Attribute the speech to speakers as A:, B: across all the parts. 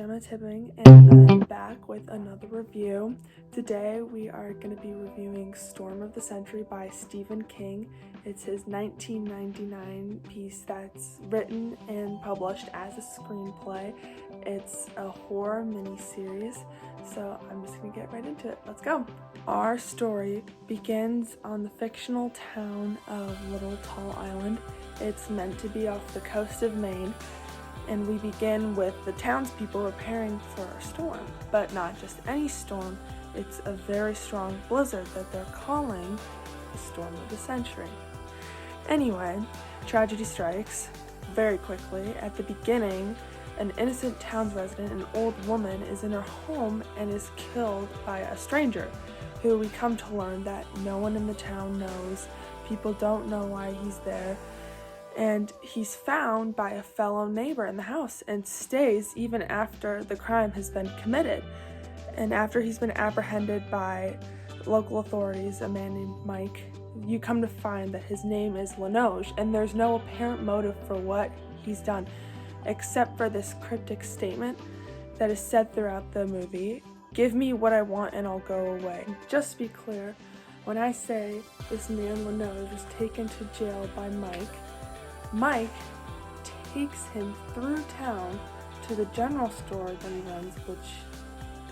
A: Emma Tipping, and I'm back with another review. Today we are going to be reviewing Storm of the Century by Stephen King. It's his 1999 piece that's written and published as a screenplay. It's a horror miniseries, so I'm just going to get right into it. Let's go! Our story begins on the fictional town of Little Tall Island. It's meant to be off the coast of Maine. And we begin with the townspeople preparing for a storm, but not just any storm. It's a very strong blizzard that they're calling the Storm of the Century. Anyway, tragedy strikes very quickly. At the beginning, an innocent town resident, an old woman, is in her home and is killed by a stranger, who we come to learn that no one in the town knows. People don't know why he's there. And he's found by a fellow neighbor in the house and stays even after the crime has been committed. And after he's been apprehended by local authorities, a man named Mike, you come to find that his name is Linoge, and there's no apparent motive for what he's done, except for this cryptic statement that is said throughout the movie: "Give me what I want and I'll go away." Just to be clear, when I say this man Linoge is taken to jail by Mike takes him through town to the general store that he runs, which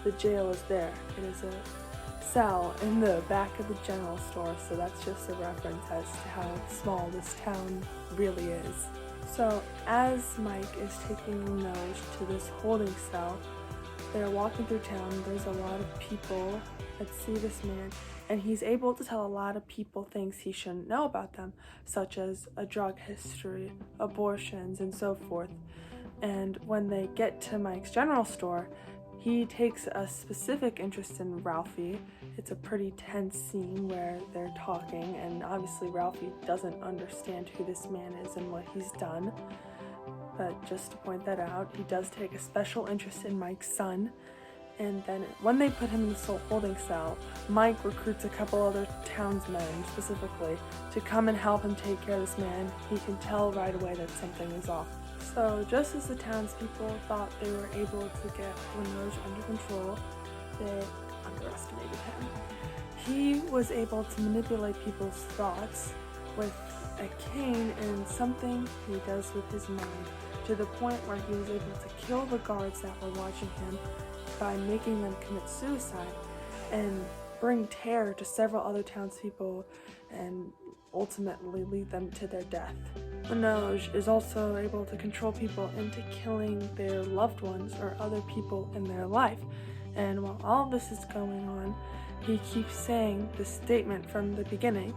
A: the jail is there. It is a cell in the back of the general store, so that's just a reference as to how small this town really is. So as Mike is taking Linoge to this holding cell, they're walking through town. There's a lot of people that see this man, and he's able to tell a lot of people things he shouldn't know about them, such as a drug history, abortions, and so forth. And when they get to Mike's general store, he takes a specific interest in Ralphie. It's a pretty tense scene where they're talking, and obviously Ralphie doesn't understand who this man is and what he's done. But just to point that out, he does take a special interest in Mike's son. And then when they put him in the holding cell, Mike recruits a couple other townsmen specifically to come and help him take care of this man. He can tell right away that something is off. So just as the townspeople thought they were able to get Linoge under control, they underestimated him. He was able to manipulate people's thoughts with a cane and something he does with his mind, to the point where he was able to kill the guards that were watching him by making them commit suicide and bring terror to several other townspeople and ultimately lead them to their death. Linoge is also able to control people into killing their loved ones or other people in their life. And while all this is going on, he keeps saying the statement from the beginning: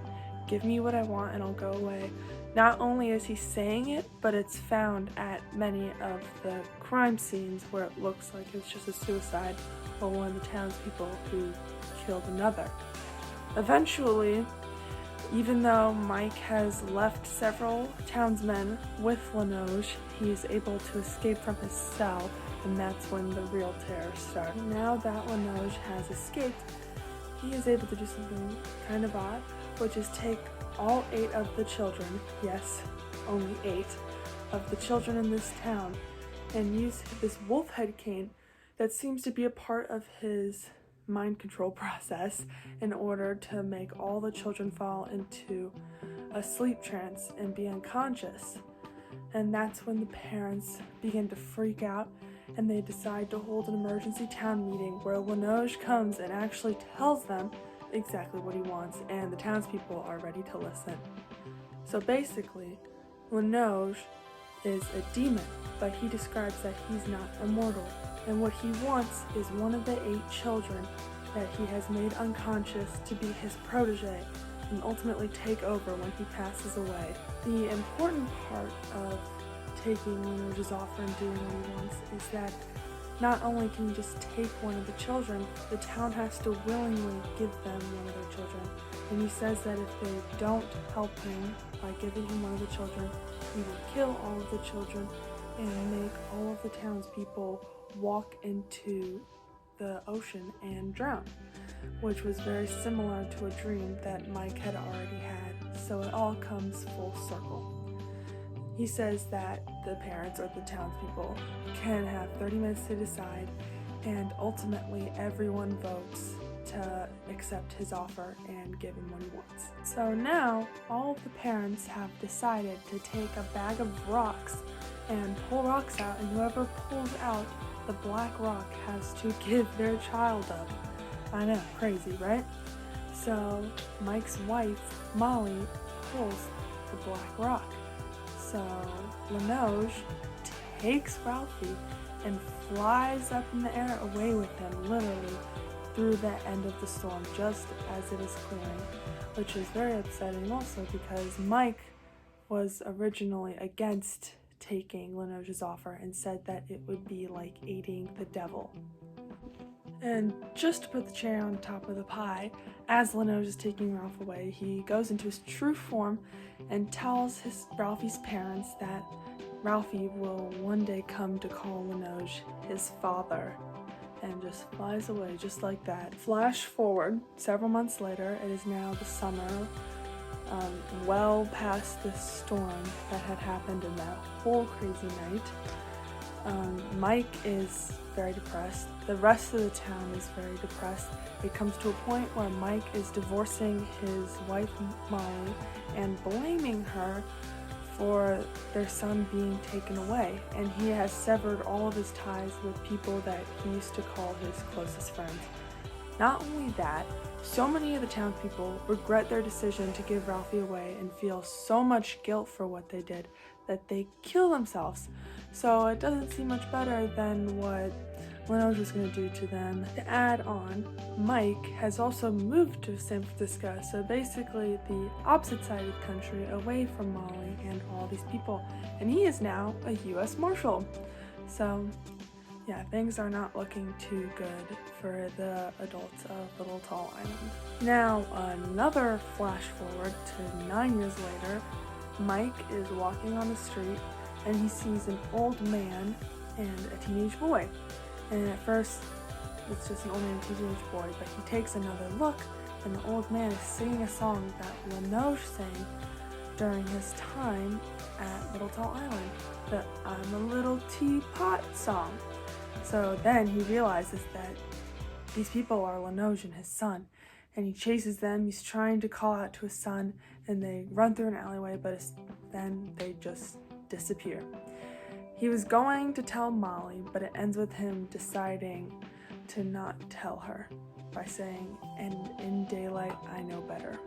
A: "Give me what I want and I'll go away." Not only is he saying it, but it's found at many of the crime scenes where it looks like it's just a suicide or one of the townspeople who killed another. Eventually, even though Mike has left several townsmen with Linoge, he is able to escape from his cell, and that's when the real terror starts. Now that Linoge has escaped, he is able to do something kind of odd, which is take all 8 of the children, yes, only 8 of the children in this town, and use this wolf head cane that seems to be a part of his mind control process in order to make all the children fall into a sleep trance and be unconscious. And that's when the parents begin to freak out, and they decide to hold an emergency town meeting where Linoge comes and actually tells them exactly what he wants, and the townspeople are ready to listen. So basically, Linoge is a demon, but he describes that he's not immortal, and what he wants is one of the 8 children that he has made unconscious to be his protege and ultimately take over when he passes away. The important part of taking Linoge's offer and doing what he wants is that not only can he just take one of the children, the town has to willingly give them one of their children. And he says that if they don't help him by giving him one of the children, he will kill all of the children and make all of the townspeople walk into the ocean and drown, which was very similar to a dream that Mike had already had. So it all comes full circle. He says that the parents or the townspeople can have 30 minutes to decide, and ultimately everyone votes to accept his offer and give him what he wants. So now all of the parents have decided to take a bag of rocks and pull rocks out, and whoever pulls out the black rock has to give their child up. I know, crazy, right? So Mike's wife, Molly, pulls the black rock. So Linoge takes Ralphie and flies up in the air away with him, literally, through the end of the storm, just as it is clearing, which is very upsetting also because Mike was originally against taking Linoge's offer and said that it would be like aiding the devil. And just to put the cherry on top of the pie, as Linoge is taking Ralph away, he goes into his true form and tells Ralphie's parents that Ralphie will one day come to call Linoge his father, and just flies away just like that. Flash forward several months later, it is now the summer, well past the storm that had happened in that whole crazy night. Mike is very depressed. The rest of the town is very depressed. It comes to a point where Mike is divorcing his wife Molly and blaming her for their son being taken away, and he has severed all of his ties with people that he used to call his closest friends. Not only that, so many of the townspeople regret their decision to give Ralphie away and feel so much guilt for what they did that they kill themselves. So it doesn't seem much better than what Linoge was going to do to them. To add on, Mike has also moved to San Francisco, so basically the opposite side of the country, away from Molly and all these people, and he is now a U.S. Marshal. So yeah, things are not looking too good for the adults of Little Tall Island. Now, another flash forward to 9 years later, Mike is walking on the street and he sees an old man and a teenage boy. And at first, it's just an old man and teenage boy, but he takes another look and the old man is singing a song that Linoge sang during his time at Little Tall Island, the I'm a Little Teapot song. So then he realizes that these people are Linoge and his son, and he chases them. He's trying to call out to his son, and they run through an alleyway, but then they just disappear. He was going to tell Molly, but it ends with him deciding to not tell her by saying, "And in daylight, I know better."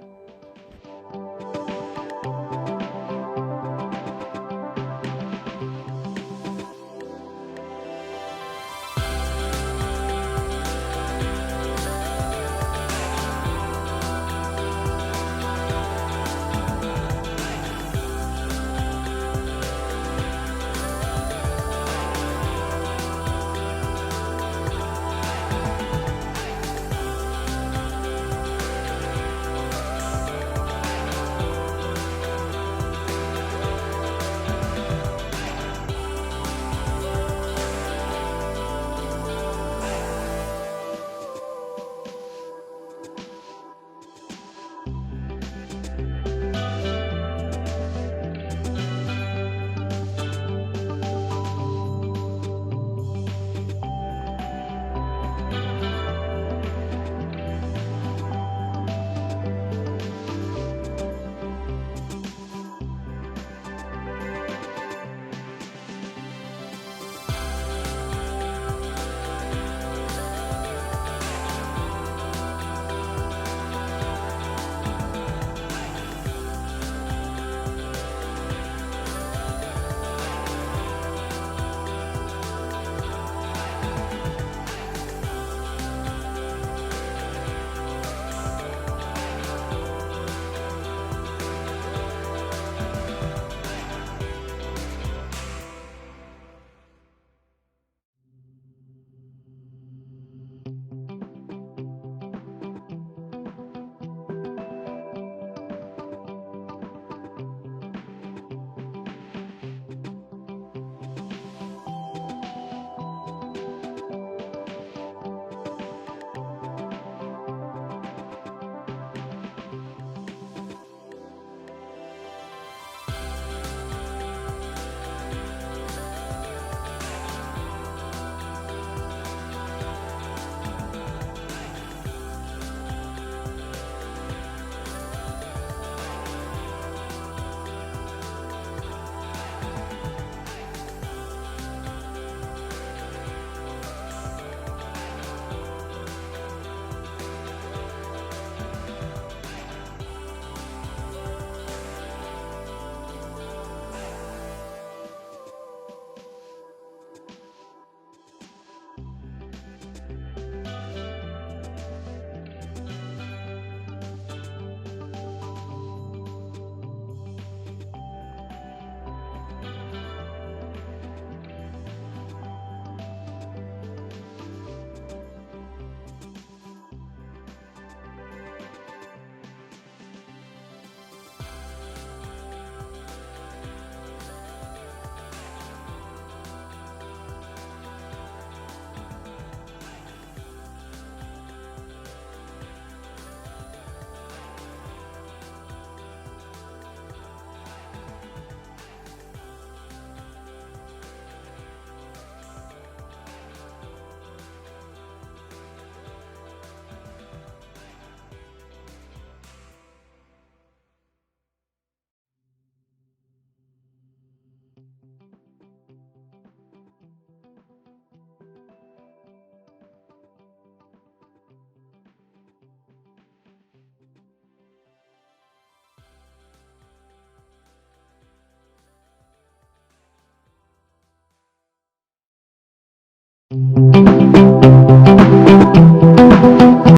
A: you.